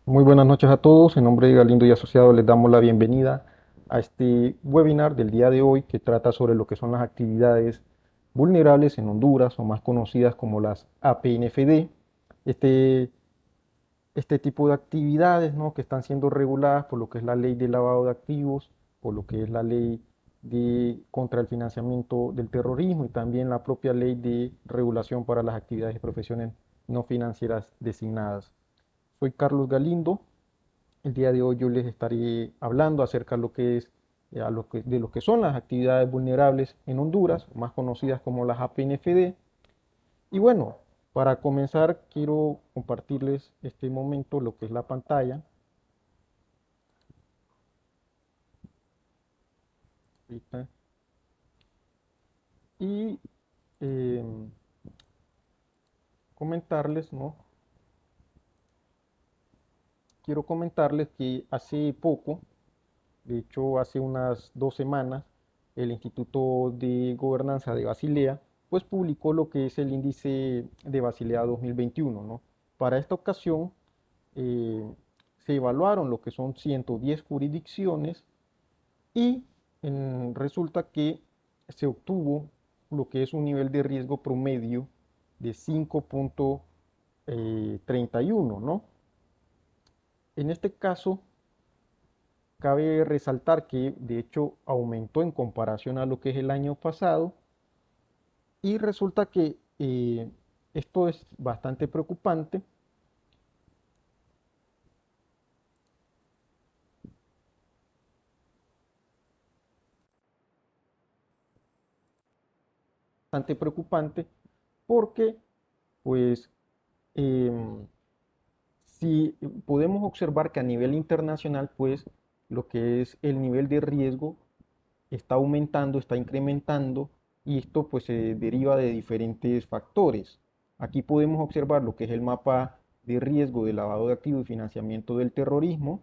Muy buenas noches a todos. En nombre de Galindo y Asociado les damos la bienvenida a este webinar del día de hoy que trata sobre lo que son las actividades vulnerables en Honduras o más conocidas como las APNFD. Este, este tipo de actividades, ¿no?, que están siendo reguladas por lo que es la ley de lavado de activos, por lo que es la ley contra el financiamiento del terrorismo y también la propia ley de regulación para las actividades y profesiones no financieras designadas. Soy Carlos Galindo. El día de hoy yo les estaré hablando acerca de lo que es, de lo que son las actividades vulnerables en Honduras, más conocidas como las APNFD. Y bueno, para comenzar quiero compartirles este momento lo que es la pantalla. Ahorita. Y em, comentarles, ¿no? Quiero comentarles que hace poco, de hecho hace unas 2 semanas, el Instituto de Gobernanza de Basilea pues publicó lo que es el índice de Basilea 2021, ¿no? Para esta ocasión eh, se evaluaron lo que son 110 jurisdicciones y resulta que se obtuvo lo que es un nivel de riesgo promedio de 5,31, ¿no? En este caso, cabe resaltar que de hecho aumentó en comparación a lo que es el año pasado y resulta que esto es bastante preocupante porque pues em, si podemos observar que a nivel internacional pues lo que es el nivel de riesgo está aumentando, está incrementando y esto pues se deriva de diferentes factores. Aquí podemos observar lo que es el mapa de riesgo de lavado de activos y financiamiento del terrorismo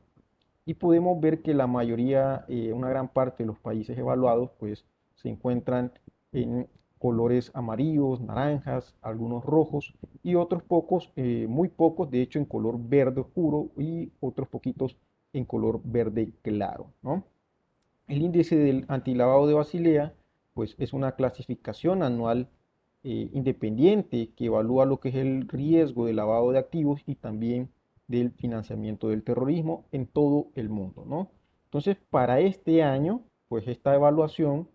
y podemos ver que la mayoría, una gran parte de los países evaluados pues se encuentran en colores amarillos, naranjas, algunos rojos y otros pocos, muy pocos, de hecho en color verde oscuro y otros poquitos en color verde claro, ¿no? El índice del antilavado de Basilea, pues es una clasificación anual independiente que evalúa lo que es el riesgo de lavado de activos y también del financiamiento del terrorismo en todo el mundo, ¿no? Entonces, para este año, pues esta evaluación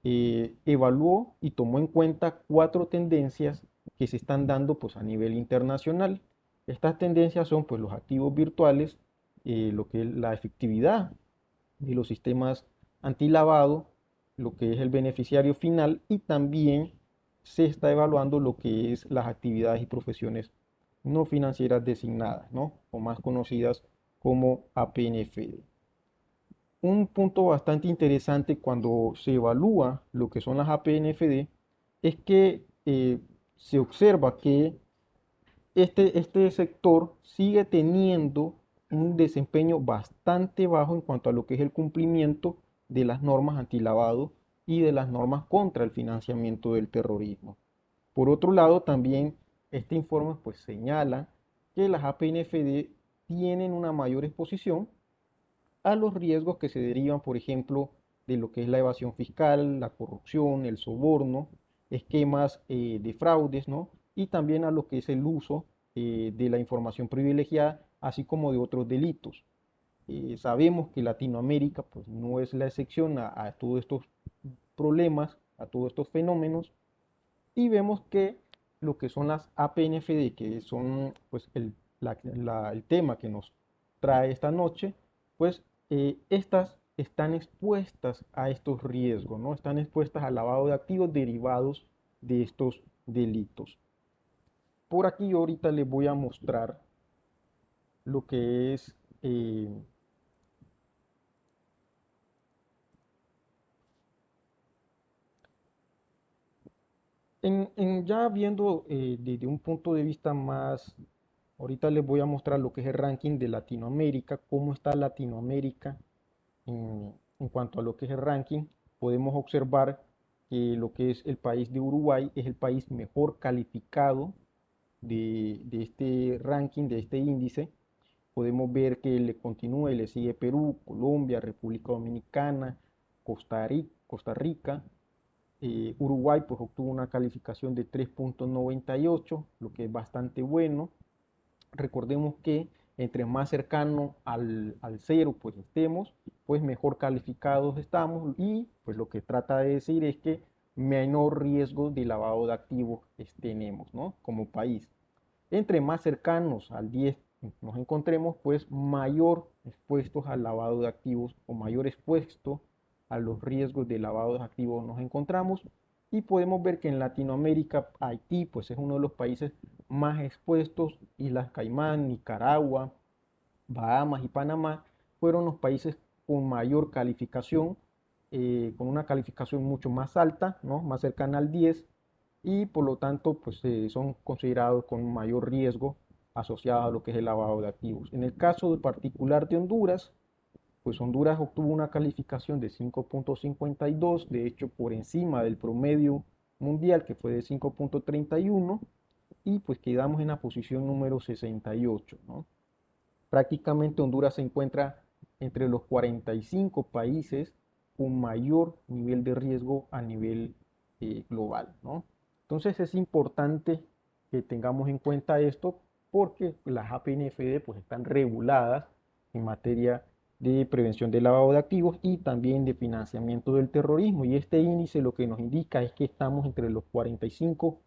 evaluó y tomó en cuenta cuatro tendencias que se están dando pues a nivel internacional. Estas tendencias son pues los activos virtuales, lo que es la efectividad de los sistemas antilavado, lo que es el beneficiario final y también se está evaluando lo que es las actividades y profesiones no financieras designadas, ¿no?, o más conocidas como APNFD. Un punto bastante interesante cuando se evalúa lo que son las APNFD es que se observa que este sector sigue teniendo un desempeño bastante bajo en cuanto a lo que es el cumplimiento de las normas antilavado y de las normas contra el financiamiento del terrorismo. Por otro lado, también este informe pues señala que las APNFD tienen una mayor exposición a los riesgos que se derivan, por ejemplo, de lo que es la evasión fiscal, la corrupción, el soborno, esquemas de fraudes, ¿no? Y también a lo que es el uso de la información privilegiada, así como de otros delitos. Sabemos que Latinoamérica pues, no es la excepción a todos estos problemas, a todos estos fenómenos, y vemos que lo que son las APNFD, que son pues, el tema que nos trae esta noche, pues estas están expuestas a estos riesgos, ¿no? Están expuestas al lavado de activos derivados de estos delitos. Por aquí yo ahorita les voy a mostrar lo que es ya viendo desde un punto de vista más, ahorita les voy a mostrar lo que es el ranking de Latinoamérica, cómo está Latinoamérica en cuanto a lo que es el ranking. Podemos observar que lo que es el país de Uruguay es el país mejor calificado de este ranking, de este índice. podemos ver que le continúa y le sigue Perú, Colombia, República Dominicana, Costa Rica. Uruguay pues obtuvo una calificación de 3,98, lo que es bastante bueno. Recordemos que entre más cercano al cero pues estemos, pues mejor calificados estamos, y pues lo que trata de decir es que menor riesgo de lavado de activos tenemos, ¿no? Como país. Entre más cercanos al 10 nos encontremos, pues mayor expuestos al lavado de activos o mayor expuesto a los riesgos de lavado de activos nos encontramos. Y podemos ver que en Latinoamérica, Haití, pues es uno de los países más expuestos. Islas Caimán, Nicaragua, Bahamas y Panamá fueron los países con mayor calificación, con una calificación mucho más alta, ¿no? Más cercana al 10, y por lo tanto pues, son considerados con mayor riesgo asociado a lo que es el lavado de activos. En el caso particular de Honduras, pues Honduras obtuvo una calificación de 5,52, de hecho por encima del promedio mundial, que fue de 5,31, y pues quedamos en la posición número 68, ¿no? Prácticamente Honduras se encuentra entre los 45 países con mayor nivel de riesgo a nivel global, ¿no? Entonces es importante que tengamos en cuenta esto, porque las APNFD pues están reguladas en materia de prevención del lavado de activos y también de financiamiento del terrorismo, y este índice lo que nos indica es que estamos entre los 45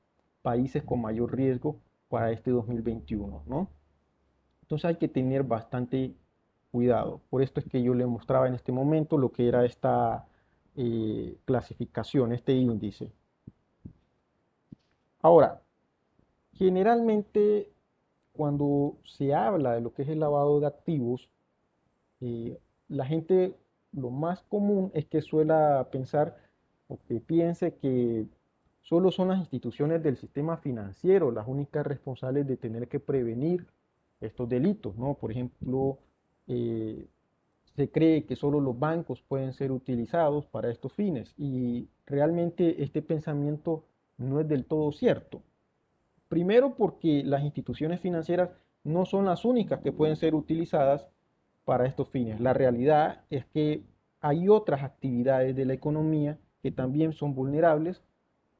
países con mayor riesgo para este 2021, ¿no? Entonces hay que tener bastante cuidado. Por esto es que yo le mostraba en este momento lo que era esta clasificación, este índice. Ahora, generalmente cuando se habla de lo que es el lavado de activos, la gente, lo más común es que suela pensar o que piense que solo son las instituciones del sistema financiero las únicas responsables de tener que prevenir estos delitos, ¿no? Por ejemplo, eh, se cree que solo los bancos pueden ser utilizados para estos fines, y realmente este pensamiento no es del todo cierto. Primero, porque las instituciones financieras no son las únicas que pueden ser utilizadas para estos fines. La realidad es que hay otras actividades de la economía que también son vulnerables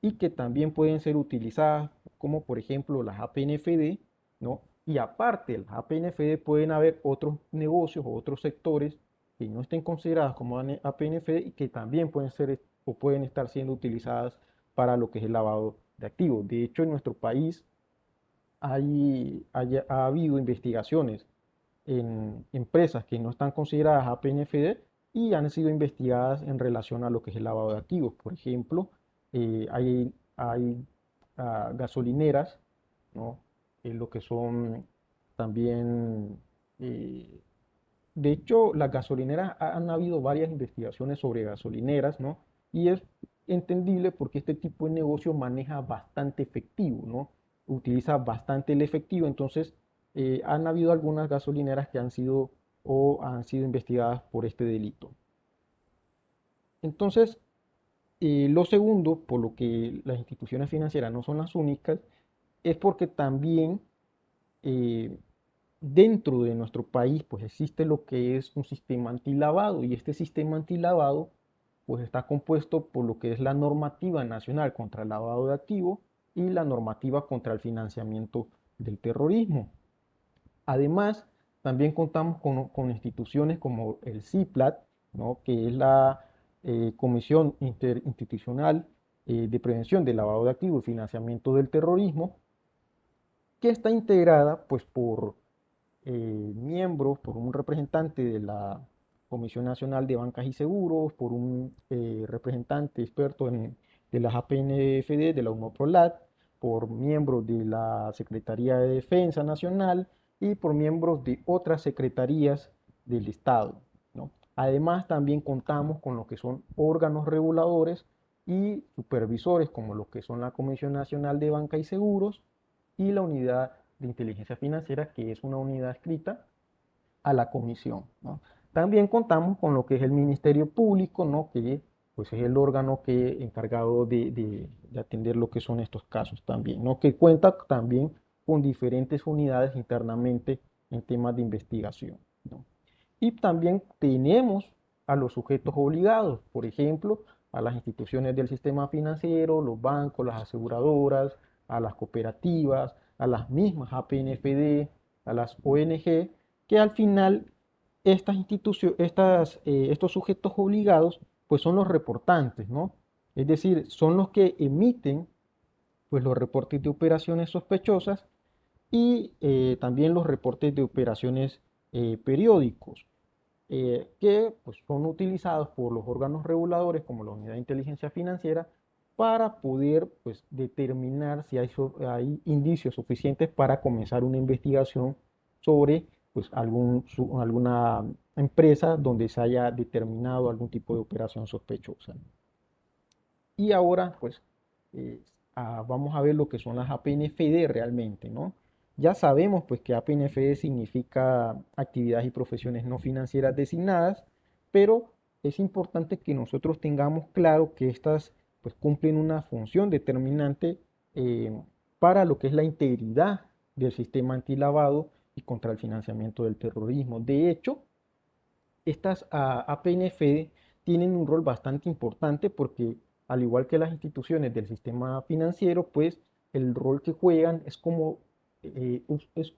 y que también pueden ser utilizadas, como por ejemplo las APNFD, ¿no? Y aparte de las APNFD pueden haber otros negocios o otros sectores que no estén considerados como APNFD y que también pueden ser o pueden estar siendo utilizadas para lo que es el lavado de activos. De hecho, en nuestro país ha habido investigaciones en empresas que no están consideradas APNFD y han sido investigadas en relación a lo que es el lavado de activos. Por ejemplo, hay gasolineras, ¿no? Lo que son también, eh, de hecho, las gasolineras, han habido varias investigaciones sobre gasolineras, ¿no? Y es entendible porque este tipo de negocio maneja bastante efectivo, ¿no? Utiliza bastante el efectivo. Entonces han habido algunas gasolineras que han sido investigadas por este delito. Entonces, lo segundo, por lo que las instituciones financieras no son las únicas, es porque también eh, dentro de nuestro país pues existe lo que es un sistema antilavado, y este sistema antilavado pues está compuesto por lo que es la normativa nacional contra el lavado de activos y la normativa contra el financiamiento del terrorismo. Además, también contamos con instituciones como el CIPLAT, ¿no? Que es la Comisión Interinstitucional de Prevención del Lavado de Activos y Financiamiento del Terrorismo, que está integrada pues por miembros, por un representante de la Comisión Nacional de Bancas y Seguros, por un representante experto de las APNFD, de la UNOPROLAT, por miembros de la Secretaría de Defensa Nacional y por miembros de otras secretarías del Estado, ¿no? Además, también contamos con lo que son órganos reguladores y supervisores, como lo que son la Comisión Nacional de Banca y Seguros y la Unidad de Inteligencia Financiera, que es una unidad adscrita a la comisión, ¿no? También contamos con lo que es el Ministerio Público, ¿no? Que pues es el órgano que encargado de atender lo que son estos casos también, ¿no? Que cuenta también con diferentes unidades internamente en temas de investigación, ¿no? Y también tenemos a los sujetos obligados, por ejemplo, a las instituciones del sistema financiero, los bancos, las aseguradoras, a las cooperativas, a las mismas APNFD, a las ONG, que al final estas instituciones, estos sujetos obligados, pues son los reportantes, ¿no? Es decir, son los que emiten pues, los reportes de operaciones sospechosas y también los reportes de operaciones periódicos que pues, son utilizados por los órganos reguladores como la Unidad de Inteligencia Financiera para poder pues, determinar si hay indicios suficientes para comenzar una investigación sobre pues, alguna empresa donde se haya determinado algún tipo de operación sospechosa. Y ahora, pues, eh, vamos a ver lo que son las APNFD realmente, ¿no? Ya sabemos, pues, que APNFD significa actividades y profesiones no financieras designadas, pero es importante que nosotros tengamos claro que estas, pues, cumplen una función determinante eh, para lo que es la integridad del sistema antilavado y contra el financiamiento del terrorismo. De hecho, estas APNFD tienen un rol bastante importante porque, al igual que las instituciones del sistema financiero, pues el rol que juegan es como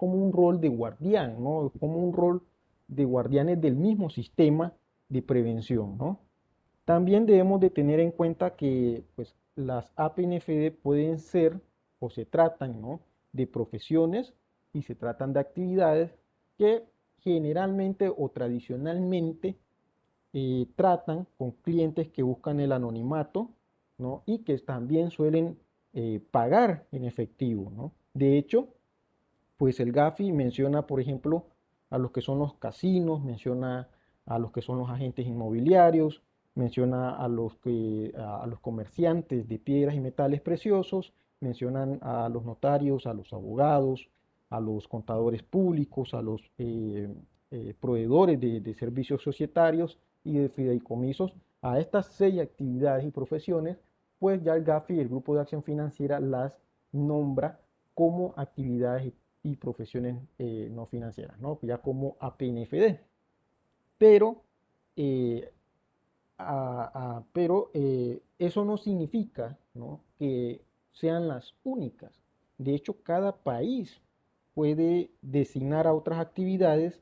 un rol de guardián, ¿no? Es como un rol de guardianes del mismo sistema de prevención, ¿no? También debemos de tener en cuenta que pues, las APNFD pueden ser o se tratan, ¿no?, de profesiones y se tratan de actividades que generalmente o tradicionalmente tratan con clientes que buscan el anonimato, ¿no?, y que también suelen pagar en efectivo, ¿no? De hecho, pues el GAFI menciona, por ejemplo, a los que son los casinos, menciona a los que son los agentes inmobiliarios, menciona a los comerciantes de piedras y metales preciosos, mencionan a los notarios, a los abogados, a los contadores públicos, a los proveedores de servicios societarios y de fideicomisos. A estas 6 actividades y profesiones, pues ya el GAFI, el Grupo de Acción Financiera, las nombra como actividades y profesiones no financieras, ¿no? Ya como APNFD. Pero, eh, eso no significa, ¿no?, que sean las únicas. De hecho, cada país puede designar a otras actividades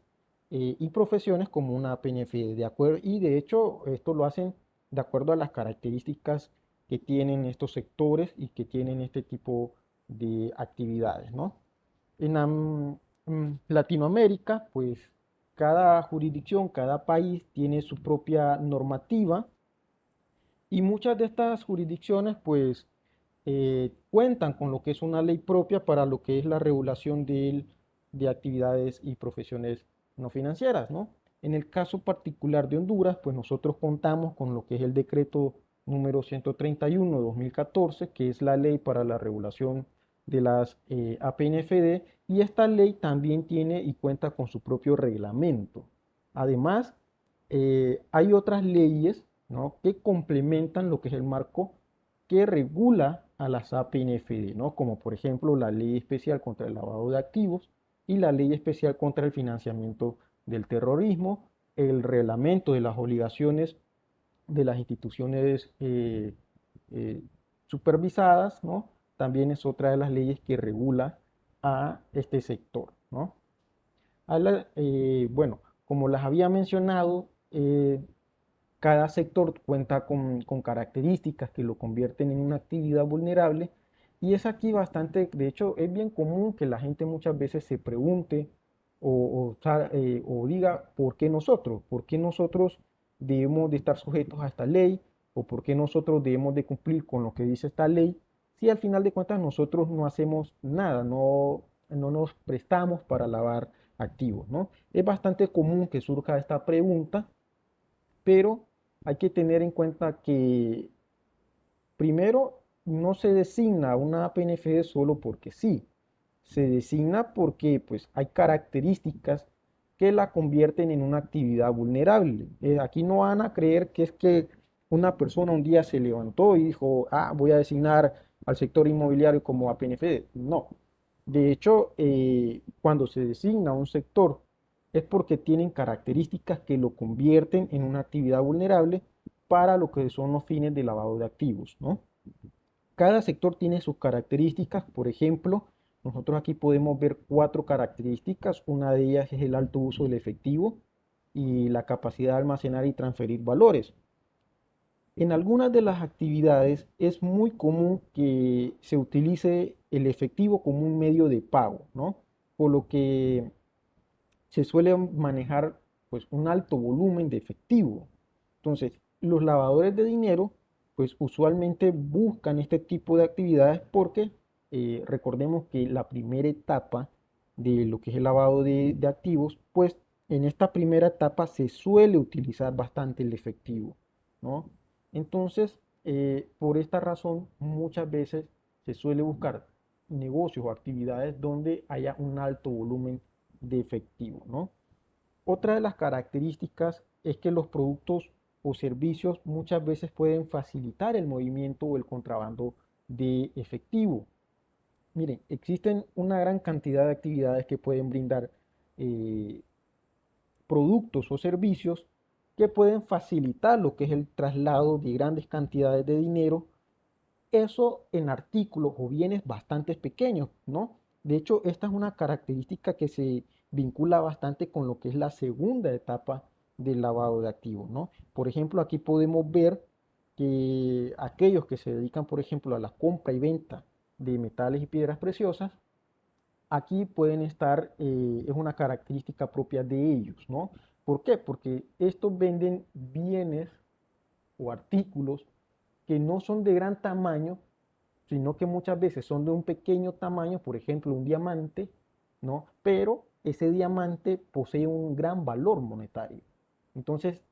y profesiones como una APNFD, ¿de acuerdo? Y de hecho, esto lo hacen de acuerdo a las características que tienen estos sectores y que tienen este tipo de actividades, ¿no? En Latinoamérica, pues cada jurisdicción, cada país tiene su propia normativa y muchas de estas jurisdicciones pues cuentan con lo que es una ley propia para lo que es la regulación de actividades y profesiones no financieras, ¿no? En el caso particular de Honduras, pues nosotros contamos con lo que es el decreto número 131/2014, que es la ley para la regulación de las APNFD, y esta ley también tiene y cuenta con su propio reglamento. Además, hay otras leyes, ¿no?, que complementan lo que es el marco que regula a las APNFD, ¿no?, como por ejemplo la Ley Especial contra el Lavado de Activos y la Ley Especial contra el Financiamiento del Terrorismo, el reglamento de las obligaciones de las instituciones eh, supervisadas, ¿no? También es otra de las leyes que regula a este sector, ¿no? Bueno, como las había mencionado, cada sector cuenta con características que lo convierten en una actividad vulnerable y es aquí bastante, de hecho, es bien común que la gente muchas veces se pregunte o diga, ¿por qué nosotros? ¿Por qué nosotros debemos de estar sujetos a esta ley? ¿O por qué nosotros debemos de cumplir con lo que dice esta ley? Si al final de cuentas nosotros no hacemos nada, no nos prestamos para lavar activos, ¿no? Es bastante común que surja esta pregunta, pero hay que tener en cuenta que primero no se designa una PNFD solo porque sí, se designa porque pues, hay características que la convierten en una actividad vulnerable. Aquí no van a creer que es que una persona un día se levantó y dijo, voy a designar al sector inmobiliario como APNFD. No, De hecho, cuando se designa un sector es porque tienen características que lo convierten en una actividad vulnerable para lo que son los fines de lavado de activos, ¿no? Cada sector tiene sus características. Por ejemplo, nosotros aquí podemos ver cuatro características. Una de ellas es el alto uso del efectivo y la capacidad de almacenar y transferir valores. En algunas de las actividades es muy común que se utilice el efectivo como un medio de pago, ¿no? Por lo que se suele manejar pues un alto volumen de efectivo. Entonces, los lavadores de dinero pues usualmente buscan este tipo de actividades porque recordemos que la primera etapa de lo que es el lavado de activos, pues en esta primera etapa se suele utilizar bastante el efectivo, ¿no? Entonces, por esta razón, muchas veces se suele buscar negocios o actividades donde haya un alto volumen de efectivo, ¿no? Otra de las características es que los productos o servicios muchas veces pueden facilitar el movimiento o el contrabando de efectivo. Miren, existen una gran cantidad de actividades que pueden brindar eh, productos o servicios que pueden facilitar lo que es el traslado de grandes cantidades de dinero, eso en artículos o bienes bastante pequeños, ¿no? De hecho, esta es una característica que se vincula bastante con lo que es la segunda etapa del lavado de activos, ¿no? Por ejemplo, aquí podemos ver que aquellos que se dedican, por ejemplo, a la compra y venta de metales y piedras preciosas, aquí pueden estar, es una característica propia de ellos, ¿no? ¿Por qué? Porque estos venden bienes o artículos que no son de gran tamaño, sino que muchas veces son de un pequeño tamaño, por ejemplo, un diamante, ¿no? Pero ese diamante posee un gran valor monetario. Entonces,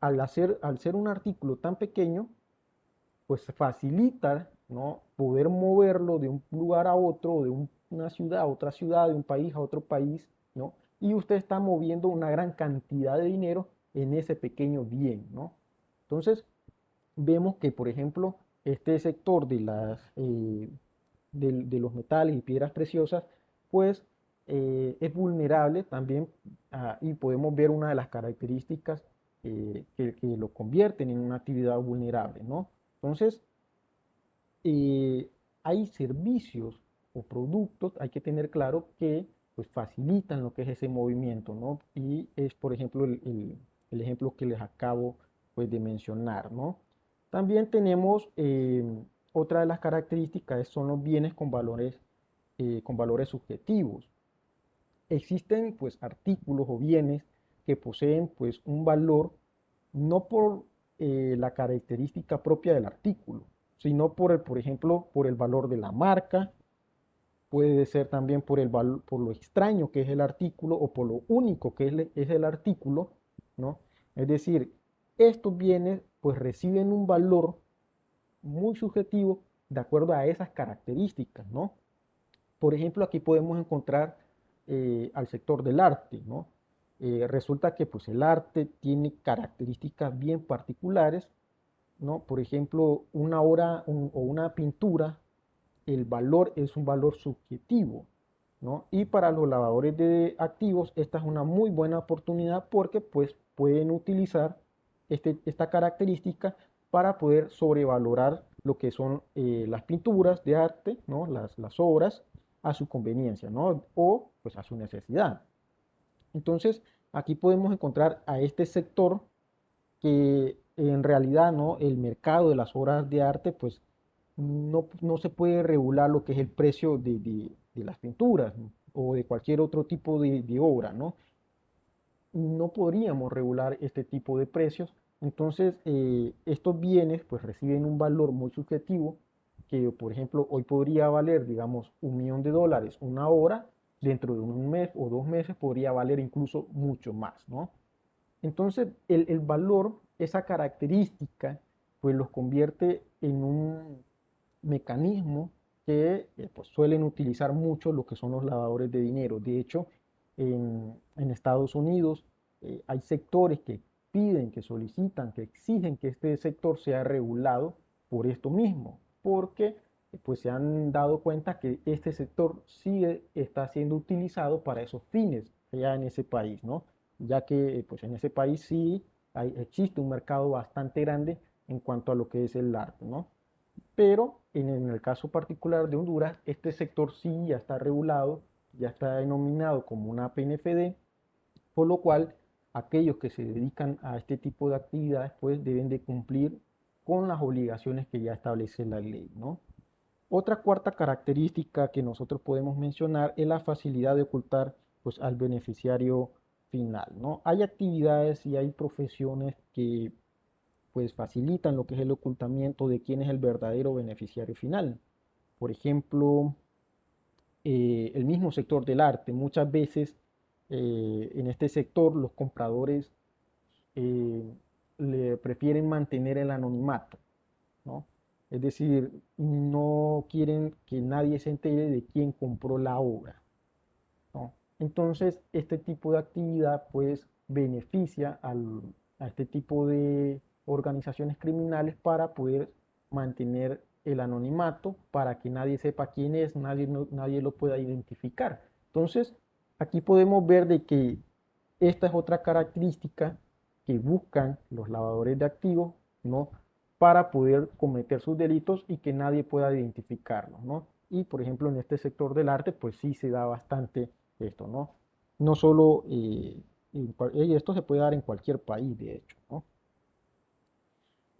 al ser un artículo tan pequeño, pues facilita, ¿no? Poder moverlo de un lugar a otro, de una ciudad a otra ciudad, de un país a otro país, ¿no? Y usted está moviendo una gran cantidad de dinero en ese pequeño bien, ¿no? Entonces, vemos que, por ejemplo, este sector de los metales y piedras preciosas, pues es vulnerable también y podemos ver una de las características que lo convierten en una actividad vulnerable, ¿no? Entonces, hay servicios o productos, hay que tener claro que pues, facilitan lo que es ese movimiento, ¿no? Y es, por ejemplo, el ejemplo que les acabo pues, de mencionar, ¿no? También tenemos otra de las características, son los bienes con valores subjetivos. Existen pues artículos o bienes que poseen pues un valor no por la característica propia del artículo, sino por ejemplo, por el valor de la marca, puede ser también por por lo extraño que es el artículo o por lo único que es el artículo, ¿no? Es decir, estos bienes pues reciben un valor muy subjetivo de acuerdo a esas características, ¿no? Por ejemplo, aquí podemos encontrar al sector del arte, ¿no? Resulta que pues, el arte tiene características bien particulares, ¿no? Por ejemplo, una obra o una pintura, el valor es un valor subjetivo, ¿no? Y para los lavadores de activos, esta es una muy buena oportunidad porque pues, pueden utilizar esta característica para poder sobrevalorar lo que son las pinturas de arte, ¿no? Las obras a su conveniencia, ¿no? O pues a su necesidad. Entonces, aquí podemos encontrar a este sector que en realidad, ¿no? El mercado de las obras de arte, pues no se puede regular lo que es el precio de las pinturas, ¿no? O de cualquier otro tipo de obra, ¿no? No podríamos regular este tipo de precios. Entonces, estos bienes pues reciben un valor muy subjetivo que, por ejemplo, hoy podría valer, digamos, $1.000.000 una hora, dentro de un mes o 2 meses podría valer incluso mucho más, ¿no? Entonces, el valor, esa característica, pues los convierte en un mecanismo que pues, suelen utilizar mucho lo que son los lavadores de dinero. De hecho, en Estados Unidos hay sectores que piden, que solicitan, que exigen que este sector sea regulado por esto mismo, porque pues se han dado cuenta que este sector sí está siendo utilizado para esos fines allá en ese país, ¿no? Ya que pues en ese país sí existe un mercado bastante grande en cuanto a lo que es el arte, ¿no? Pero en el caso particular de Honduras, este sector sí ya está regulado, ya está denominado como una PNFD, por lo cual aquellos que se dedican a este tipo de actividades pues deben de cumplir con las obligaciones que ya establece la ley, ¿no? Otra cuarta característica que nosotros podemos mencionar es la facilidad de ocultar pues, al beneficiario final, ¿no? Hay actividades y hay profesiones que pues facilitan lo que es el ocultamiento de quién es el verdadero beneficiario final. Por ejemplo, el mismo sector del arte. Muchas veces en este sector los compradores eh, le prefieren mantener el anonimato, ¿no? Es decir, no quieren que nadie se entere de quién compró la obra, ¿no? Entonces, este tipo de actividad pues beneficia a este tipo de organizaciones criminales para poder mantener el anonimato, para que nadie sepa quién es, nadie, nadie lo pueda identificar. Entonces, aquí podemos ver de que esta es otra característica que buscan los lavadores de activos, ¿no? Para poder cometer sus delitos y que nadie pueda identificarlos, ¿no? Y por ejemplo, en este sector del arte, pues sí se da bastante esto, ¿no? No solo, y esto se puede dar en cualquier país, de hecho, ¿no?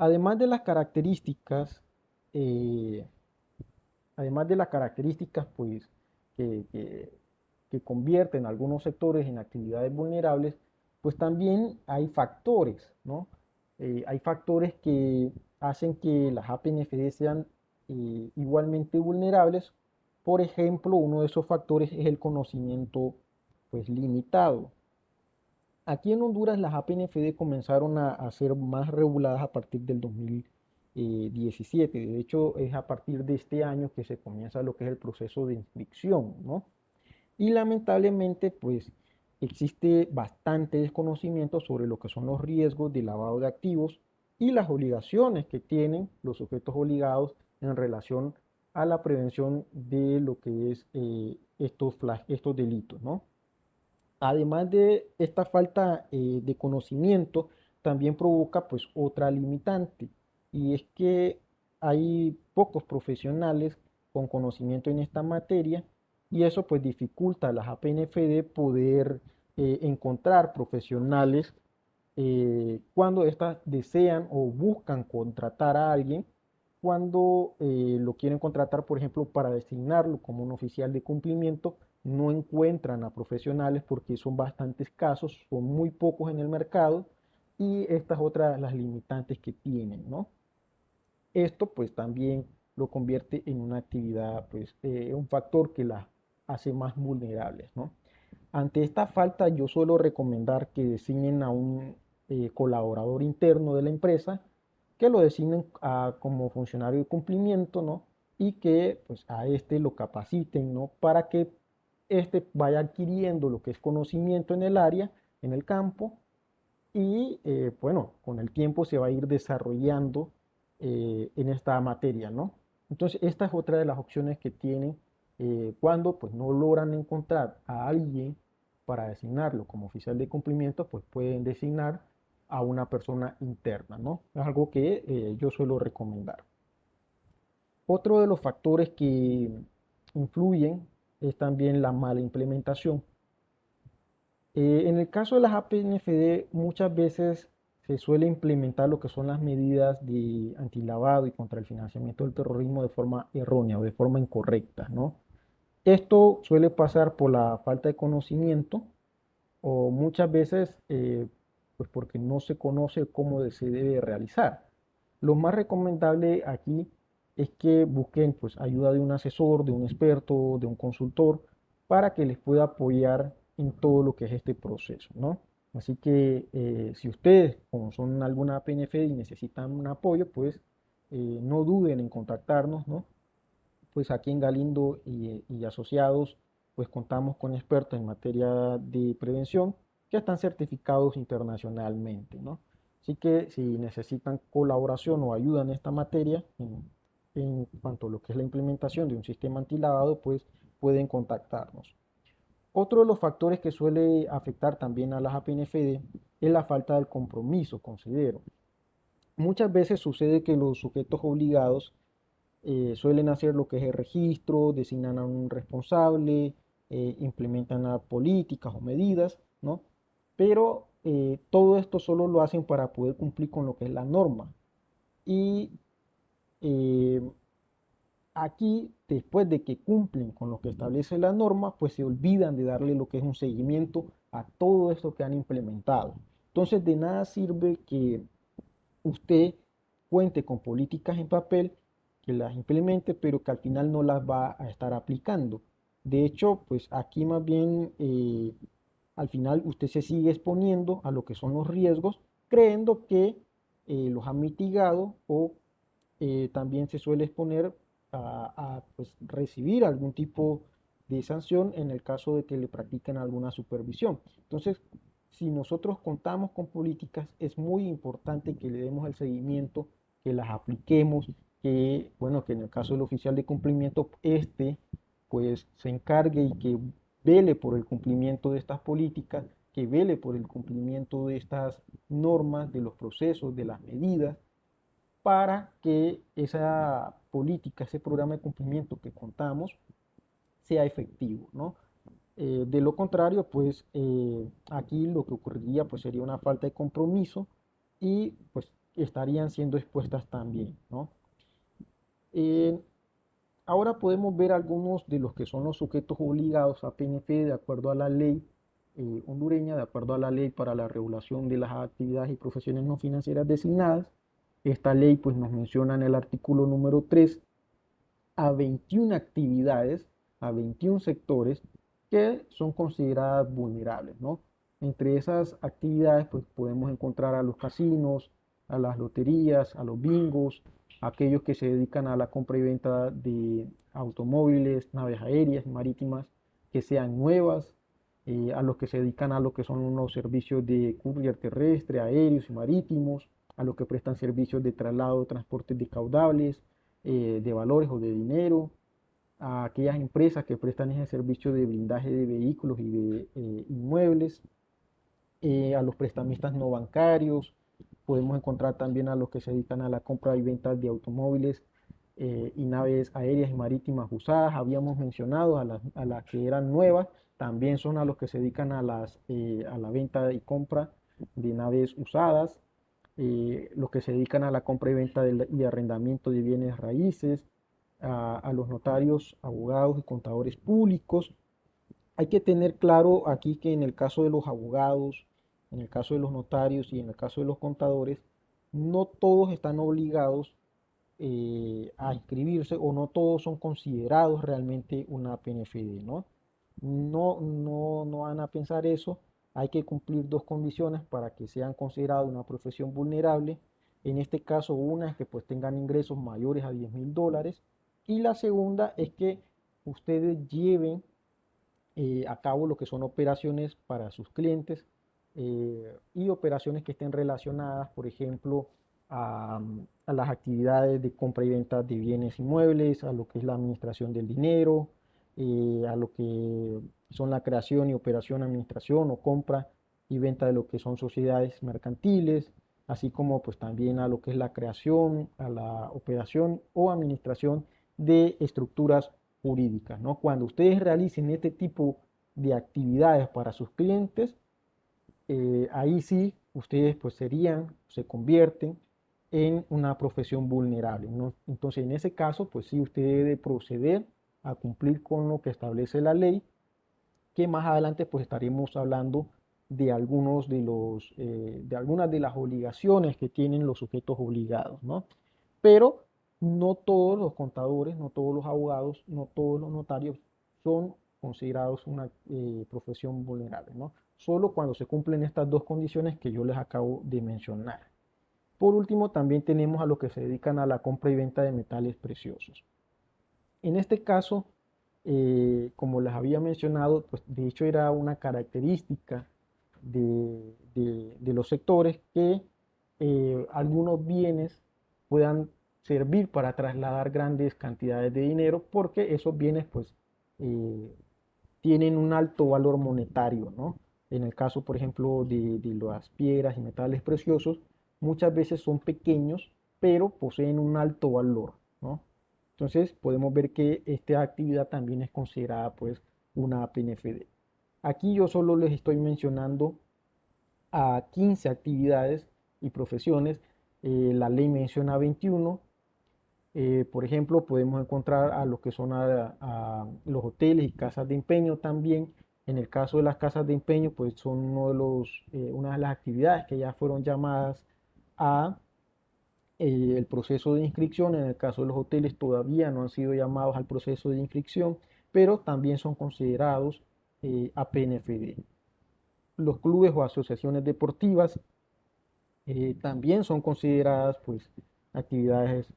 Además de las características, eh, además de las características, pues, que, que, que convierten algunos sectores en actividades vulnerables, pues también hay factores, ¿no? Hay factores que hacen que las APNFD sean igualmente vulnerables. Por ejemplo, uno de esos factores es el conocimiento, pues, limitado. Aquí en Honduras las APNFD comenzaron a ser más reguladas a partir del 2017. De hecho, es a partir de este año que se comienza lo que es el proceso de inscripción, ¿no? Y lamentablemente, pues existe bastante desconocimiento sobre lo que son los riesgos de lavado de activos y las obligaciones que tienen los sujetos obligados en relación a la prevención de lo que es estos delitos, ¿no? Además de esta falta de conocimiento, también provoca pues otra limitante, y es que hay pocos profesionales con conocimiento en esta materia, y eso pues dificulta a las APNFD poder encontrar profesionales cuando éstas desean o buscan contratar a alguien, cuando lo quieren contratar, por ejemplo, para designarlo como un oficial de cumplimiento, no encuentran a profesionales porque son bastante escasos, son muy pocos en el mercado, y estas otras las limitantes que tienen, ¿no? Esto pues también lo convierte en una actividad, pues un factor que las hace más vulnerables, ¿no? Ante esta falta, yo suelo recomendar que designen a un colaborador interno de la empresa, que lo designen como funcionario de cumplimiento, ¿no? Y que pues a este lo capaciten, ¿no? Para que este vaya adquiriendo lo que es conocimiento en el área, en el campo, y bueno, con el tiempo se va a ir desarrollando en esta materia, ¿no? Entonces, esta es otra de las opciones que tienen cuando pues no logran encontrar a alguien para designarlo como oficial de cumplimiento, pues pueden designar a una persona interna, ¿no? Es algo que yo suelo recomendar. Otro de los factores que influyen es también la mala implementación. En el caso de las APNFD, muchas veces se suele implementar lo que son las medidas de antilavado y contra el financiamiento del terrorismo de forma errónea o de forma incorrecta, ¿no? Esto suele pasar por la falta de conocimiento o muchas veces pues porque no se conoce cómo se debe realizar. Lo más recomendable aquí es que busquen pues ayuda de un asesor, de un experto, de un consultor, para que les pueda apoyar en todo lo que es este proceso, ¿no? Así que si ustedes, como son alguna PNF y necesitan un apoyo, pues no duden en contactarnos, ¿no? Pues aquí en Galindo y asociados, pues contamos con expertos en materia de prevención que están certificados internacionalmente, ¿no? Así que si necesitan colaboración o ayuda en esta materia, en cuanto a lo que es la implementación de un sistema antilavado, pues pueden contactarnos. Otro de los factores que suele afectar también a las APNFD es la falta del compromiso, considero. Muchas veces sucede que los sujetos obligados suelen hacer lo que es el registro, designan a un responsable, implementan políticas o medidas, ¿no? Pero todo esto solo lo hacen para poder cumplir con lo que es la norma. Y eh, aquí, después de que cumplen con lo que establece la norma, pues se olvidan de darle lo que es un seguimiento a todo esto que han implementado. Entonces, de nada sirve que usted cuente con políticas en papel, que las implemente, pero que al final no las va a estar aplicando. De hecho, pues aquí más bien al final usted se sigue exponiendo a lo que son los riesgos, creyendo que los ha mitigado o también se suele exponer pues, recibir algún tipo de sanción en el caso de que le practiquen alguna supervisión. Entonces, si nosotros contamos con políticas, es muy importante que le demos el seguimiento, que las apliquemos, que, bueno, que en el caso del oficial de cumplimiento, pues se encargue y que vele por el cumplimiento de estas políticas, que vele por el cumplimiento de estas normas, de los procesos, de las medidas, para que esa política, ese programa de cumplimiento que contamos, sea efectivo, ¿no? De lo contrario, pues aquí lo que ocurriría pues sería una falta de compromiso y pues estarían siendo expuestas también, ¿no? Eh, Ahora podemos ver algunos de los que son los sujetos obligados a PNF de acuerdo a la ley hondureña, de acuerdo a la ley para la regulación de las actividades y profesiones no financieras designadas. Esta ley pues nos menciona en el artículo número 3 a 21 actividades, a 21 sectores que son consideradas vulnerables, ¿no? Entre esas actividades pues podemos encontrar a los casinos, a las loterías, a los bingos, a aquellos que se dedican a la compra y venta de automóviles, naves aéreas y marítimas que sean nuevas, a los que se dedican a lo que son unos servicios de courier terrestre, aéreos y marítimos, a los que prestan servicios de traslado, transportes de caudables, de valores o de dinero, a aquellas empresas que prestan ese servicio de blindaje de vehículos y de inmuebles, a los prestamistas no bancarios, podemos encontrar también a los que se dedican a la compra y venta de automóviles y naves aéreas y marítimas usadas, habíamos mencionado a las que eran nuevas, también son a los que se dedican a la venta y compra de naves usadas, los que se dedican a la compra y venta y arrendamiento de bienes raíces, a los notarios, abogados y contadores públicos. Hay que tener claro aquí que en el caso de los abogados, en el caso de los notarios y en el caso de los contadores, no todos están obligados a inscribirse o no todos son considerados realmente una PNFD, ¿no? No van a pensar eso. Hay que cumplir dos condiciones para que sean considerados una profesión vulnerable. En este caso, una es que pues tengan ingresos mayores a $10,000 y la segunda es que ustedes lleven a cabo lo que son operaciones para sus clientes y operaciones que estén relacionadas, por ejemplo, a las actividades de compra y venta de bienes inmuebles, a lo que es la administración del dinero, a lo que son la creación y operación, administración o compra y venta de lo que son sociedades mercantiles, así como pues también a lo que es la creación, a la operación o administración de estructuras jurídicas, ¿no? Cuando ustedes realicen este tipo de actividades para sus clientes, ahí sí ustedes pues se convierten en una profesión vulnerable, ¿no? Entonces en ese caso pues sí usted debe proceder a cumplir con lo que establece la ley, que más adelante pues estaremos hablando de de algunas de las obligaciones que tienen los sujetos obligados, ¿no? Pero no todos los contadores, no todos los abogados, no todos los notarios son considerados una profesión vulnerable, ¿no? Solo cuando se cumplen estas dos condiciones que yo les acabo de mencionar. Por último, también tenemos a los que se dedican a la compra y venta de metales preciosos. En este caso, como les había mencionado, pues de hecho era una característica de los sectores que algunos bienes puedan servir para trasladar grandes cantidades de dinero porque esos bienes pues eh, tienen un alto valor monetario, ¿no? En el caso, por ejemplo, de las piedras y metales preciosos, muchas veces son pequeños, pero poseen un alto valor, ¿no? Entonces, podemos ver que esta actividad también es considerada, pues, una PNFD. Aquí yo solo les estoy mencionando a 15 actividades y profesiones. La ley menciona 21. Por ejemplo, podemos encontrar a lo que son a los hoteles y casas de empeño también. En el caso de las casas de empeño, pues son una de las actividades que ya fueron llamadas a el proceso de inscripción. En el caso de los hoteles todavía no han sido llamados al proceso de inscripción, pero también son considerados APNFD. Los clubes o asociaciones deportivas también son consideradas pues actividades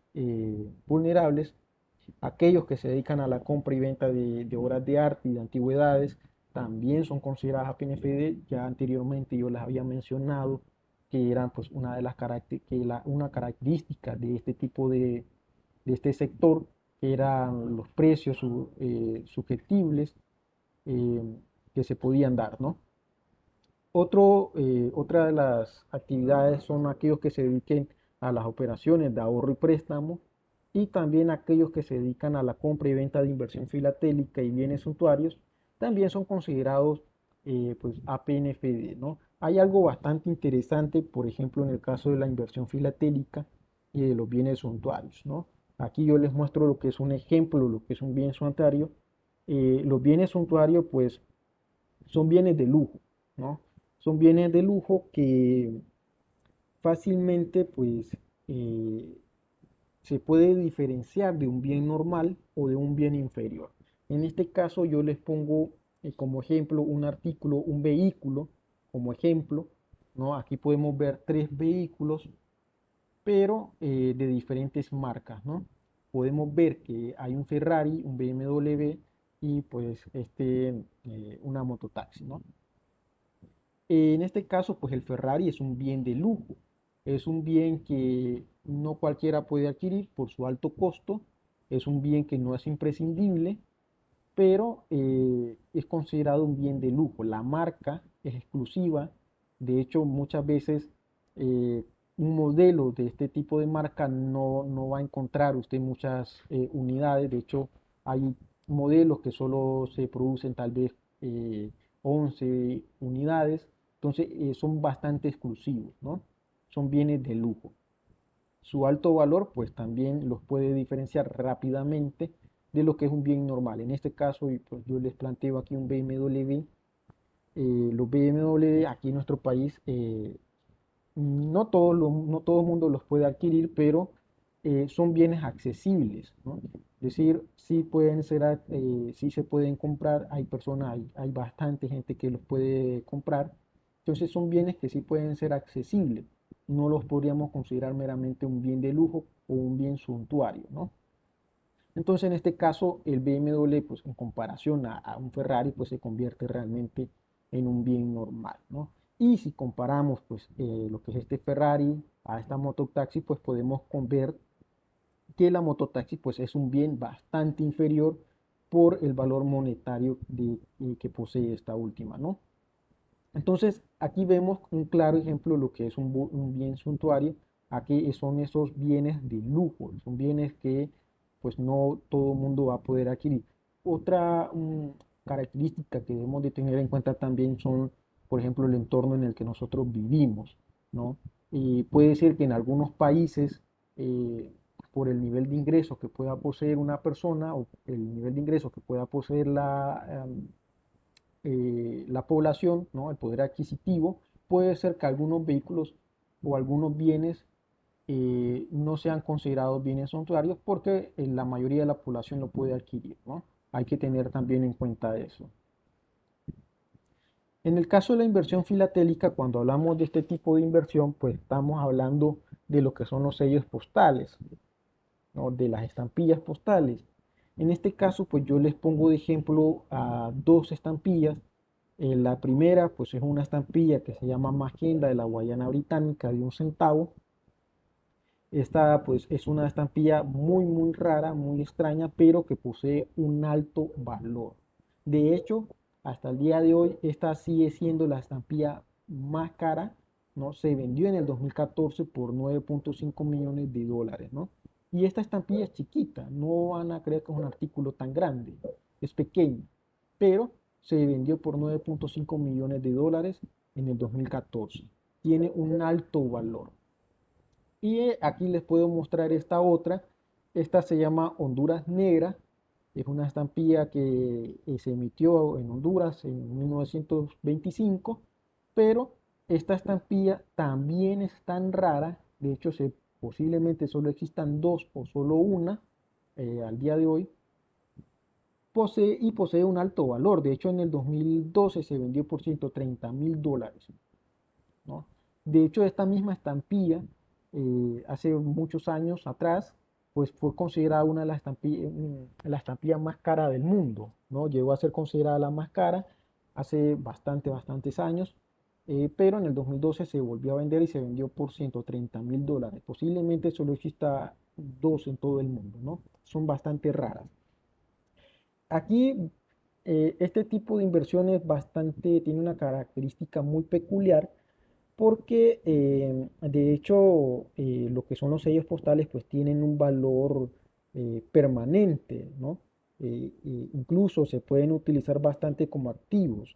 vulnerables. Aquellos que se dedican a la compra y venta de obras de arte y de antigüedades también son consideradas APNFD. Ya anteriormente yo les había mencionado que eran pues una de las una característica de este tipo de este sector, que eran los precios susceptibles eh, que se podían dar, ¿no? Otra de las actividades son aquellos que se dediquen a las operaciones de ahorro y préstamo y también aquellos que se dedican a la compra y venta de inversión filatélica y bienes suntuarios, también son considerados pues APNFD, ¿no? Hay algo bastante interesante, por ejemplo, en el caso de la inversión filatélica y de los bienes suntuarios, ¿no? Aquí yo les muestro lo que es un ejemplo, lo que es un bien suntuario. Los bienes suntuarios pues son bienes de lujo, ¿no? Son bienes de lujo que fácilmente pues eh, se puede diferenciar de un bien normal o de un bien inferior. En este caso yo les pongo como ejemplo un artículo, un vehículo como ejemplo, ¿no? Aquí podemos ver tres vehículos, pero de diferentes marcas, ¿no? Podemos ver que hay un Ferrari, un BMW y pues una mototaxi, ¿no? En este caso, pues el Ferrari es un bien de lujo, es un bien que no cualquiera puede adquirir por su alto costo, es un bien que no es imprescindible, pero es considerado un bien de lujo. La marca es exclusiva, de hecho muchas veces un modelo de este tipo de marca no va a encontrar usted muchas unidades, de hecho hay modelos que solo se producen tal vez eh, 11 unidades, entonces son bastante exclusivos, ¿no? Son bienes de lujo. Su alto valor pues también los puede diferenciar rápidamente de lo que es un bien normal. En este caso, y pues yo les planteo aquí un BMW. Los BMW aquí en nuestro país, no todo el mundo los puede adquirir, pero son bienes accesibles, ¿no? Es decir, sí pueden ser, sí se pueden comprar, hay personas, hay bastante gente que los puede comprar, entonces son bienes que sí pueden ser accesibles, no los podríamos considerar meramente un bien de lujo o un bien suntuario, ¿no? Entonces, en este caso, el BMW, pues en comparación a un Ferrari, pues se convierte realmente en un bien normal, ¿no? Y si comparamos, pues, lo que es este Ferrari a esta mototaxi, pues podemos ver que la mototaxi, pues, es un bien bastante inferior por el valor monetario que posee esta última, ¿no? Entonces, aquí vemos un claro ejemplo de lo que es un bien suntuario. Aquí son esos bienes de lujo, son bienes que pues no todo el mundo va a poder adquirir. Otra característica que debemos de tener en cuenta también son, por ejemplo, el entorno en el que nosotros vivimos, ¿no? Y puede ser que en algunos países, por el nivel de ingresos que pueda poseer una persona o el nivel de ingresos que pueda poseer la población, ¿no? El poder adquisitivo, puede ser que algunos vehículos o algunos bienes no sean considerados bienes suntuarios porque la mayoría de la población lo puede adquirir, ¿no? Hay que tener también en cuenta eso. En el caso de la inversión filatélica, cuando hablamos de este tipo de inversión, pues estamos hablando de lo que son los sellos postales, ¿no? De las estampillas postales. En este caso, pues yo les pongo de ejemplo a dos estampillas. La primera, pues es una estampilla que se llama Magenta de la Guayana Británica de 1 centavo. Esta pues es una estampilla muy muy rara, muy extraña, pero que posee un alto valor. De hecho, hasta el día de hoy, esta sigue siendo la estampilla más cara, ¿no? Se vendió en el 2014 por 9.5 millones de dólares, ¿no? Y esta estampilla es chiquita, no van a creer que es un artículo tan grande, es pequeño, pero se vendió por 9.5 millones de dólares en el 2014. Tiene un alto valor. Y aquí les puedo mostrar esta otra. Esta se llama Honduras Negra. Es una estampilla que se emitió en Honduras en 1925. Pero esta estampilla también es tan rara. De hecho, posiblemente solo existan dos o solo una al día de hoy. Posee un alto valor. De hecho, en el 2012 se vendió por $130.000, ¿no? De hecho, esta misma estampilla, hace muchos años atrás, pues fue considerada una de las estampillas más caras del mundo, ¿no? Llegó a ser considerada la más cara hace bastantes años, pero en el 2012 se volvió a vender y se vendió por $130.000. Posiblemente solo exista dos en todo el mundo, ¿no? Son bastante raras. Aquí, este tipo de inversiones tiene una característica muy peculiar porque de hecho lo que son los sellos postales pues tienen un valor permanente, ¿no? Incluso se pueden utilizar bastante como activos.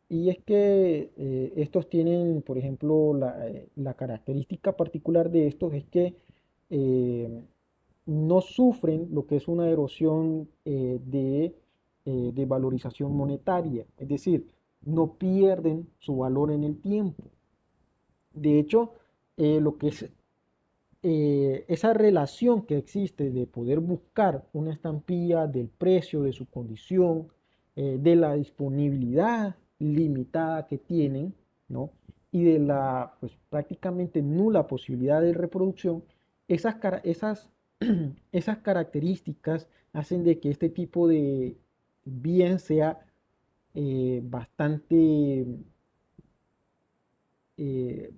Y es que estos tienen, por ejemplo, la característica particular de estos es que eh, no sufren lo que es una erosión de valorización monetaria, es decir, no pierden su valor en el tiempo. De hecho, lo que es esa relación que existe de poder buscar una estampilla del precio, de su condición, de la disponibilidad limitada que tienen, ¿no? Y de la pues, prácticamente nula posibilidad de reproducción, esas características hacen de que este tipo de bien bastante eh,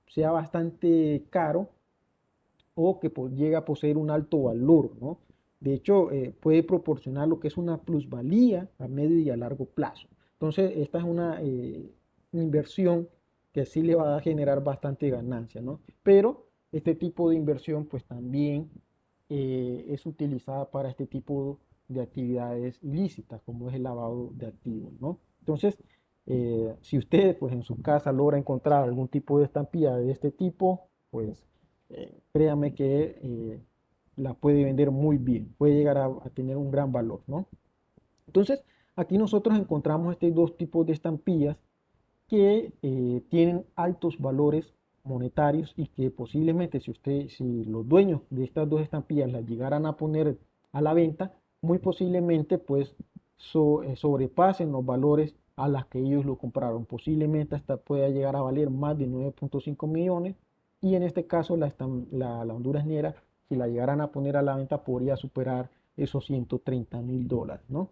sea bastante caro o que llega a poseer un alto valor, ¿no? De hecho, puede proporcionar lo que es una plusvalía a medio y a largo plazo. Entonces, esta es una inversión que sí le va a generar bastante ganancia, ¿no? Pero este tipo de inversión, pues también es utilizada para este tipo de actividades ilícitas, como es el lavado de activos, ¿no? Entonces, si usted, pues en su casa logra encontrar algún tipo de estampilla de este tipo, pues créame que la puede vender muy bien, puede llegar a tener un gran valor, ¿no? Entonces, aquí nosotros encontramos estos dos tipos de estampillas que tienen altos valores monetarios y que posiblemente si los dueños de estas dos estampillas las llegaran a poner a la venta, muy posiblemente pues sobrepasen los valores a las que ellos lo compraron. Posiblemente hasta pueda llegar a valer más de 9.5 millones y en este caso la Honduras Negra, si la llegaran a poner a la venta, podría superar esos $130.000, ¿no?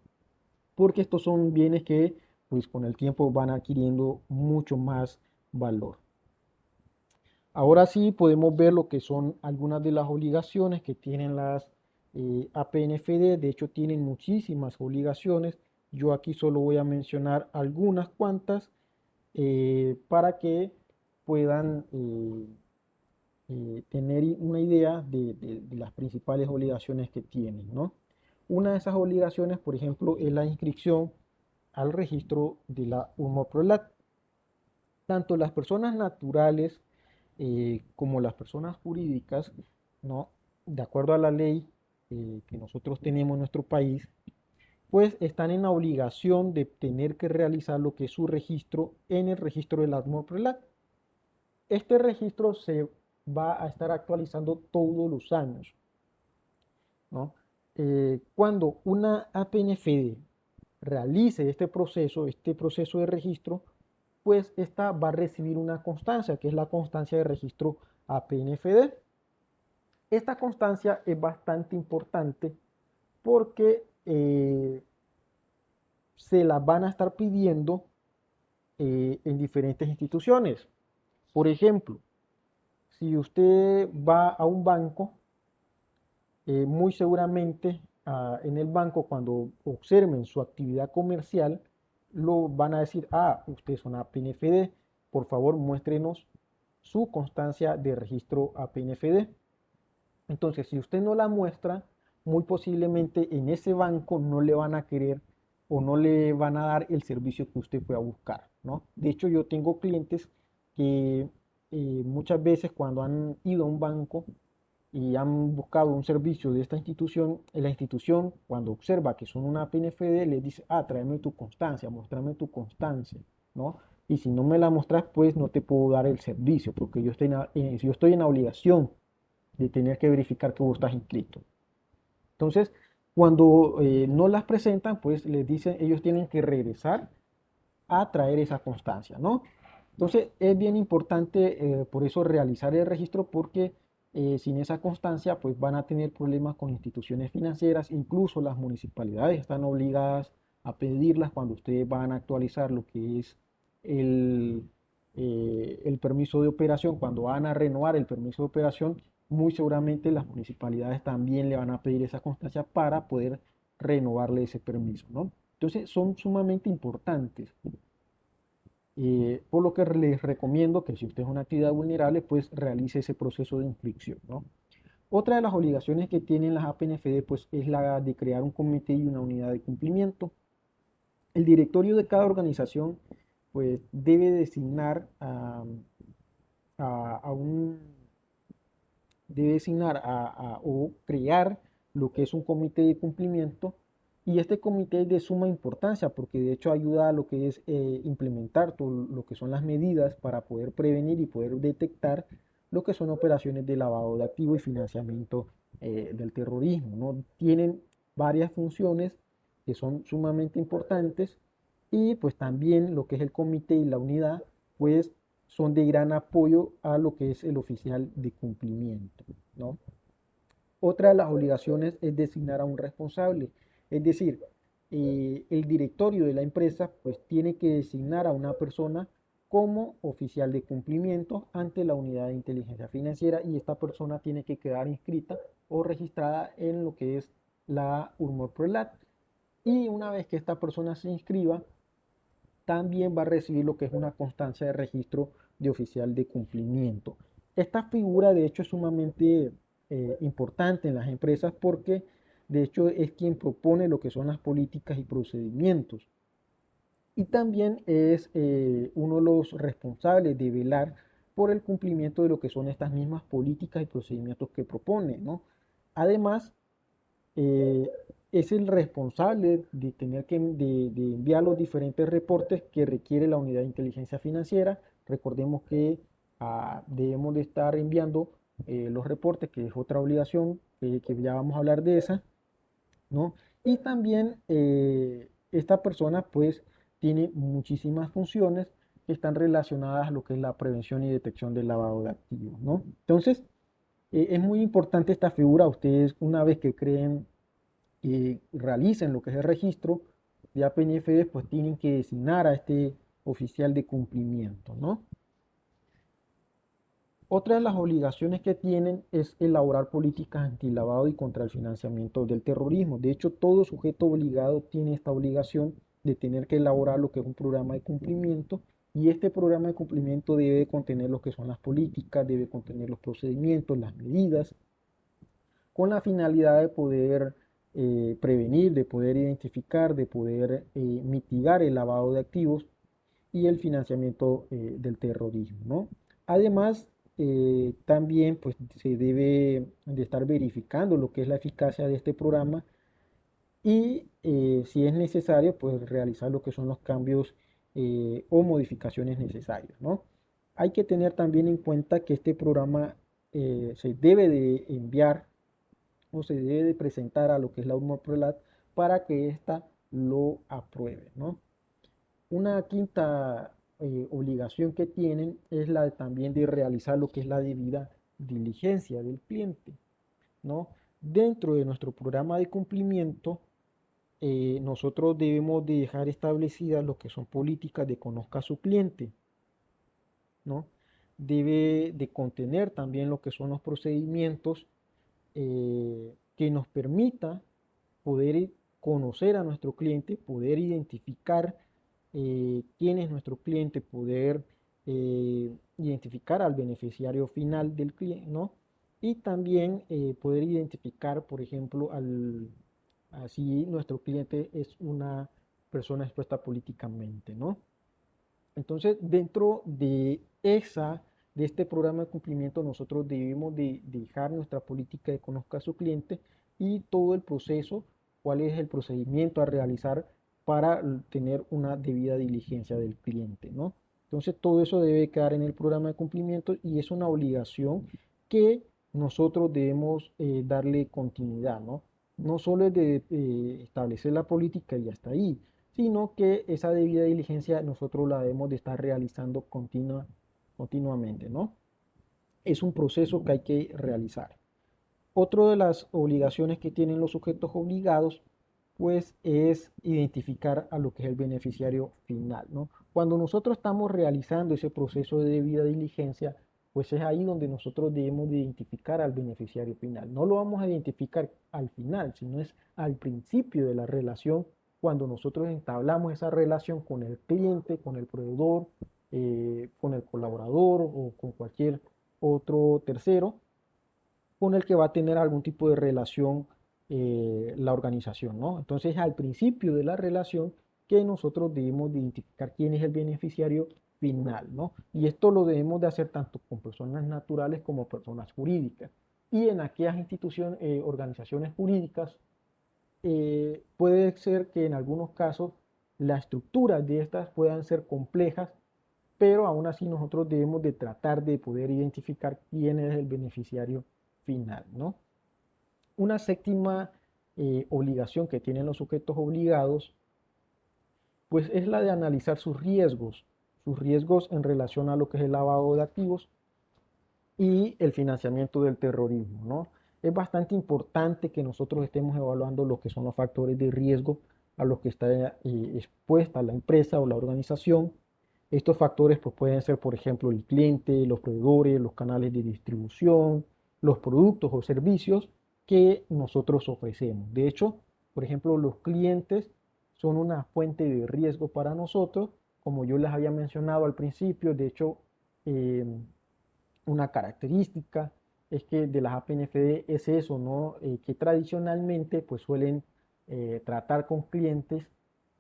Porque estos son bienes que pues con el tiempo van adquiriendo mucho más valor. Ahora sí podemos ver lo que son algunas de las obligaciones que tienen las APNFD. De hecho tienen muchísimas obligaciones. Yo aquí solo voy a mencionar algunas cuantas para que puedan tener una idea de las principales obligaciones que tienen, ¿no? Una de esas obligaciones, por ejemplo, es la inscripción al registro de la UMOPROLAT. Tanto las personas naturales como las personas jurídicas, ¿no? De acuerdo a la ley que nosotros tenemos en nuestro país, pues están en la obligación de tener que realizar lo que es su registro en el registro de la UMOPROLAT. Este registro se va a estar actualizando todos los años, ¿no? Cuando una APNFD realice este proceso de registro, pues esta va a recibir una constancia, que es la constancia de registro APNFD. Esta constancia es bastante importante porque se la van a estar pidiendo en diferentes instituciones. Por ejemplo, si usted va a un banco, muy seguramente en el banco cuando observen su actividad comercial, lo van a decir, ah, usted es una APNFD, por favor muéstrenos su constancia de registro APNFD. Entonces, si usted no la muestra, muy posiblemente en ese banco no le van a querer o no le van a dar el servicio que usted fue a buscar, ¿no? De hecho, yo tengo clientes que muchas veces cuando han ido a un banco y han buscado un servicio de esta institución, la institución cuando observa que son una PNFD les dice, ah, tráeme tu constancia, muéstrame tu constancia, ¿no? Y si no me la muestras, pues no te puedo dar el servicio, porque yo estoy en la obligación de tener que verificar que vos estás inscrito. Entonces, cuando no las presentan, pues les dicen, ellos tienen que regresar a traer esa constancia, ¿no? Entonces, es bien importante por eso realizar el registro porque sin esa constancia, pues van a tener problemas con instituciones financieras, incluso las municipalidades están obligadas a pedirlas cuando ustedes van a actualizar lo que es el, el permiso de operación, cuando van a renovar el permiso de operación, muy seguramente las municipalidades también le van a pedir esa constancia para poder renovarle ese permiso, ¿no? Entonces son sumamente importantes. Por lo que les recomiendo que si usted es una actividad vulnerable, pues realice ese proceso de inscripción, ¿no? Otra de las obligaciones que tienen las APNFD, pues es la de crear un comité y una unidad de cumplimiento. El directorio de cada organización, pues debe designar a un debe designar o crear lo que es un comité de cumplimiento y este comité es de suma importancia porque de hecho ayuda a lo que es implementar todo lo que son las medidas para poder prevenir y poder detectar lo que son operaciones de lavado de activos y financiamiento del terrorismo, ¿no? Tienen varias funciones que son sumamente importantes y pues también lo que es el comité y la unidad pues son de gran apoyo a lo que es el oficial de cumplimiento, ¿no? Otra de las obligaciones es designar a un responsable, es decir, el directorio de la empresa pues tiene que designar a una persona como oficial de cumplimiento ante la unidad de inteligencia financiera y esta persona tiene que quedar inscrita o registrada en lo que es la URMOR-PROLAT. Y una vez que esta persona se inscriba, también va a recibir lo que es una constancia de registro de oficial de cumplimiento. Esta figura de hecho es sumamente importante en las empresas porque de hecho es quien propone lo que son las políticas y procedimientos. Y también es uno de los responsables de velar por el cumplimiento de lo que son estas mismas políticas y procedimientos que propone, ¿no? Además, eh, es el responsable de tener de enviar los diferentes reportes que requiere la unidad de inteligencia financiera. Recordemos que debemos de estar enviando los reportes, que es otra obligación, que ya vamos a hablar de esa, ¿no? Y también esta persona pues tiene muchísimas funciones que están relacionadas a lo que es la prevención y detección del lavado de activos, ¿no? Entonces, es muy importante esta figura. Ustedes una vez que creen y realicen lo que es el registro de APNFD, pues tienen que designar a este oficial de cumplimiento, ¿no? Otra de las obligaciones que tienen es elaborar políticas antilavado y contra el financiamiento del terrorismo. De hecho, todo sujeto obligado tiene esta obligación de tener que elaborar lo que es un programa de cumplimiento y este programa de cumplimiento debe contener lo que son las políticas, debe contener los procedimientos, las medidas, con la finalidad de poder prevenir, de poder identificar, de poder mitigar el lavado de activos y el financiamiento del terrorismo, ¿no? Además, también pues, se debe de estar verificando lo que es la eficacia de este programa y si es necesario, pues realizar lo que son los cambios o modificaciones necesarios, ¿no? Hay que tener también en cuenta que este programa se debe de enviar o se debe de presentar a lo que es la URMOPROLAT para que ésta lo apruebe, ¿no? Una quinta obligación que tienen es la de también de realizar lo que es la debida diligencia del cliente, ¿no? Dentro de nuestro programa de cumplimiento, nosotros debemos de dejar establecidas lo que son políticas de conozca a su cliente, ¿no? debe de contener también lo que son los procedimientos que nos permita poder conocer a nuestro cliente, poder identificar quién es nuestro cliente, poder identificar al beneficiario final del cliente, ¿no? Y también poder identificar, por ejemplo, así nuestro cliente es una persona expuesta políticamente, ¿no? Entonces, dentro de este programa de cumplimiento, nosotros debemos de dejar nuestra política de conozca a su cliente y todo el proceso, cuál es el procedimiento a realizar para tener una debida diligencia del cliente, ¿no? Entonces, todo eso debe quedar en el programa de cumplimiento y es una obligación que nosotros debemos darle continuidad, ¿no? No solo es de establecer la política y hasta ahí, sino que esa debida diligencia nosotros la debemos de estar realizando continuamente, ¿no? Es un proceso que hay que realizar. Otra de las obligaciones que tienen los sujetos obligados, pues es identificar a lo que es el beneficiario final, ¿no? Cuando nosotros estamos realizando ese proceso de debida diligencia, pues es ahí donde nosotros debemos de identificar al beneficiario final. No lo vamos a identificar al final, sino es al principio de la relación, cuando nosotros entablamos esa relación con el cliente, con el proveedor, con el colaborador o con cualquier otro tercero con el que va a tener algún tipo de relación la organización, ¿no? Entonces, al principio de la relación que nosotros debemos de identificar quién es el beneficiario final, ¿no? Y esto lo debemos de hacer tanto con personas naturales como personas jurídicas. Y en aquellas instituciones, organizaciones jurídicas, puede ser que en algunos casos las estructuras de estas puedan ser complejas, pero aún así nosotros debemos de tratar de poder identificar quién es el beneficiario final, ¿no? Una séptima obligación que tienen los sujetos obligados, pues es la de analizar sus riesgos en relación a lo que es el lavado de activos y el financiamiento del terrorismo, ¿no? Es bastante importante que nosotros estemos evaluando lo que son los factores de riesgo a los que está expuesta la empresa o la organización. Estos factores pues, pueden ser, por ejemplo, el cliente, los proveedores, los canales de distribución, los productos o servicios que nosotros ofrecemos. De hecho, por ejemplo, los clientes son una fuente de riesgo para nosotros, como yo les había mencionado al principio. De hecho, eh, una característica es que de las APNFD es eso, ¿no? Que tradicionalmente pues suelen tratar con clientes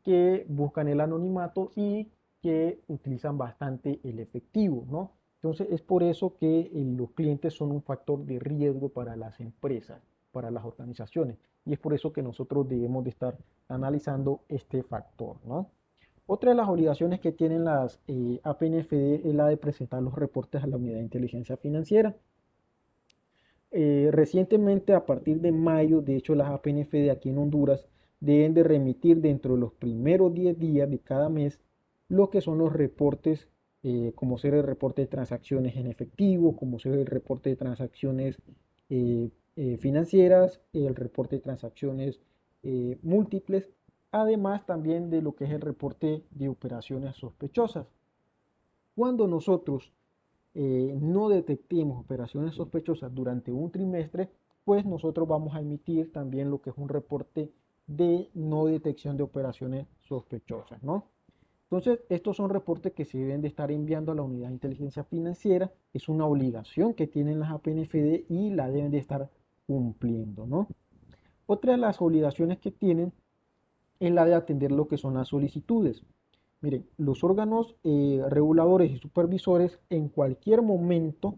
que buscan el anonimato y que utilizan bastante el efectivo, ¿no? Entonces es por eso que los clientes son un factor de riesgo para las empresas, para las organizaciones, y es por eso que nosotros debemos de estar analizando este factor, ¿no? Otra de las obligaciones que tienen las APNFD es la de presentar los reportes a la Unidad de Inteligencia Financiera. Recientemente, a partir de mayo, de hecho, las APNFD aquí en Honduras deben de remitir dentro de los primeros 10 días de cada mes lo que son los reportes, como ser el reporte de transacciones en efectivo, como ser el reporte de transacciones financieras, el reporte de transacciones múltiples, además también de lo que es el reporte de operaciones sospechosas. Cuando nosotros no detectemos operaciones sospechosas durante un trimestre, pues nosotros vamos a emitir también lo que es un reporte de no detección de operaciones sospechosas, ¿no? Entonces, estos son reportes que se deben de estar enviando a la Unidad de Inteligencia Financiera. Es una obligación que tienen las APNFD y la deben de estar cumpliendo, ¿no? Otra de las obligaciones que tienen es la de atender lo que son las solicitudes. Miren, los órganos reguladores y supervisores en cualquier momento,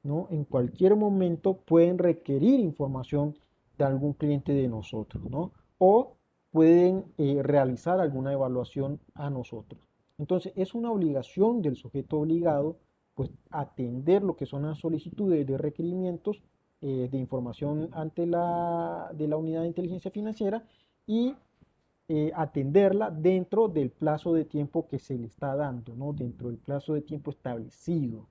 ¿no? En cualquier momento pueden requerir información de algún cliente de nosotros, ¿no? O pueden realizar alguna evaluación a nosotros. Entonces, es una obligación del sujeto obligado, pues, atender lo que son las solicitudes de requerimientos de información ante de la unidad de inteligencia financiera y atenderla dentro del plazo de tiempo que se le está dando, ¿no? Dentro del plazo de tiempo establecido.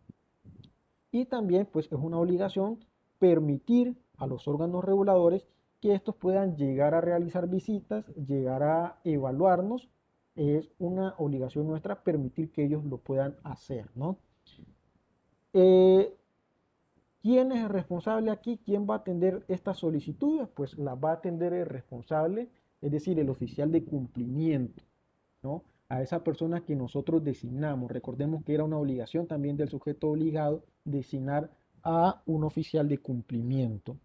Y también, pues, es una obligación permitir a los órganos reguladores que estos puedan llegar a realizar visitas, llegar a evaluarnos. Es una obligación nuestra permitir que ellos lo puedan hacer, ¿no? Eh, ¿Quién es el responsable aquí? ¿Quién va a atender estas solicitudes? Pues las va a atender el responsable, es decir, el oficial de cumplimiento, ¿no? A esa persona que nosotros designamos. Recordemos que era una obligación también del sujeto obligado designar a un oficial de cumplimiento.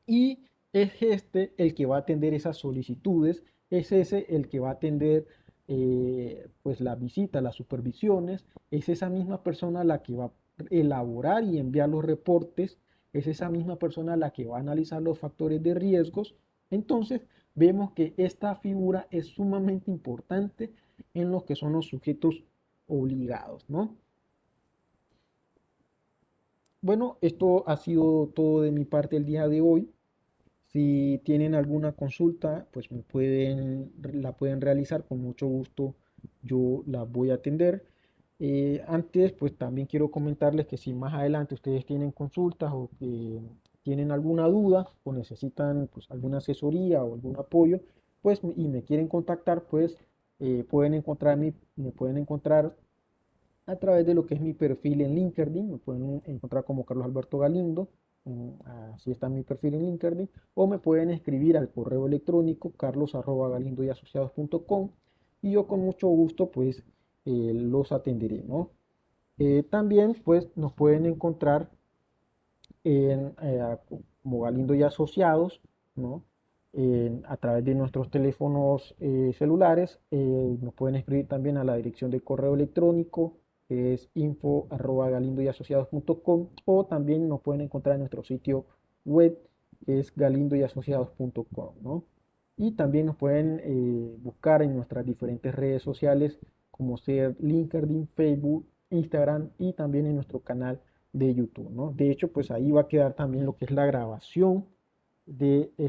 Y es este el que va a atender esas solicitudes, es ese el que va a atender pues las visitas, las supervisiones, es esa misma persona la que va a elaborar y enviar los reportes, es esa misma persona la que va a analizar los factores de riesgos. Entonces vemos que esta figura es sumamente importante en lo que son los sujetos obligados, ¿no? Bueno, esto ha sido todo de mi parte el día de hoy. Si tienen alguna consulta, pues la pueden realizar con mucho gusto. Yo la voy a atender. Antes, pues también quiero comentarles que si más adelante ustedes tienen consultas o que tienen alguna duda o necesitan pues, alguna asesoría o algún apoyo, pues y me quieren contactar, pues me pueden encontrar a través de lo que es mi perfil en LinkedIn. Me pueden encontrar como Carlos Alberto Galindo, así está mi perfil en LinkedIn, o me pueden escribir al correo electrónico carlos@galindoyasociados.com y yo con mucho gusto pues los atenderé, ¿no? También pues nos pueden encontrar como Galindo y Asociados, ¿no? A través de nuestros teléfonos celulares. Nos pueden escribir también a la dirección de correo electrónico, que es info@galindoyasociados.com, o también nos pueden encontrar en nuestro sitio web, que es galindoyasociados.com, ¿no? Y también nos pueden buscar en nuestras diferentes redes sociales, como ser LinkedIn, Facebook, Instagram, y también en nuestro canal de YouTube, ¿no? De hecho, pues ahí va a quedar también lo que es la grabación de